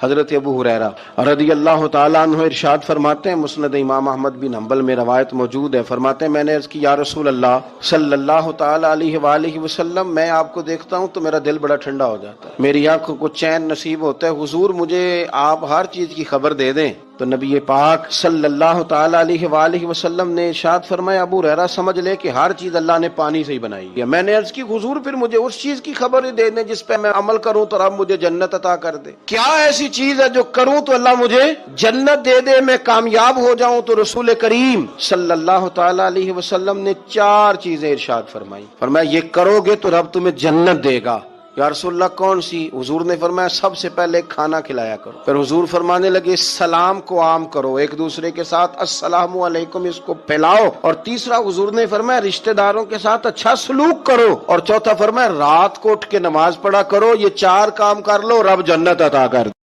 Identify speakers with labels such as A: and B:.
A: حضرت ابو ہریرہ رضی اللہ تعالیٰ عنہ ارشاد فرماتے ہیں، مسند امام احمد بن حنبل میں روایت موجود ہے، فرماتے ہیں میں نے عرض کی یا رسول اللہ صلی اللہ تعالیٰ علیہ وآلہ وسلم، میں آپ کو دیکھتا ہوں تو میرا دل بڑا ٹھنڈا ہو جاتا ہے، میری آنکھوں کو چین نصیب ہوتا ہے، حضور مجھے آپ ہر چیز کی خبر دے دیں۔ تو نبی پاک صلی اللہ تعالیٰ علیہ وآلہ وسلم نے ارشاد فرمایا ابو ہریرہ سمجھ لے کہ ہر چیز اللہ نے پانی سے ہی بنائی ہے۔ میں نے عرض کی حضور پھر مجھے اس چیز کی خبر ہی دے دیں جس پہ میں عمل کروں تو رب مجھے جنت عطا کر دے۔ کیا ایسی چیز ہے جو کروں تو اللہ مجھے جنت دے دے، میں کامیاب ہو جاؤں؟ تو رسول کریم صلی اللہ تعالیٰ علیہ وسلم نے 4 چیزیں ارشاد فرمائی، فرمایا یہ کرو گے تو رب تمہیں جنت دے گا۔ یا رسول اللہ کون سی؟ حضور نے فرمایا سب سے پہلے کھانا کھلایا کرو۔ پھر حضور فرمانے لگے سلام کو عام کرو، ایک دوسرے کے ساتھ السلام علیکم اس کو پھیلاؤ، اور تیسرا حضور نے فرمایا رشتہ داروں کے ساتھ اچھا سلوک کرو، اور چوتھا فرمایا رات کو اٹھ کے نماز پڑھا کرو۔ یہ 4 کام کر لو رب جنت عطا کر دے۔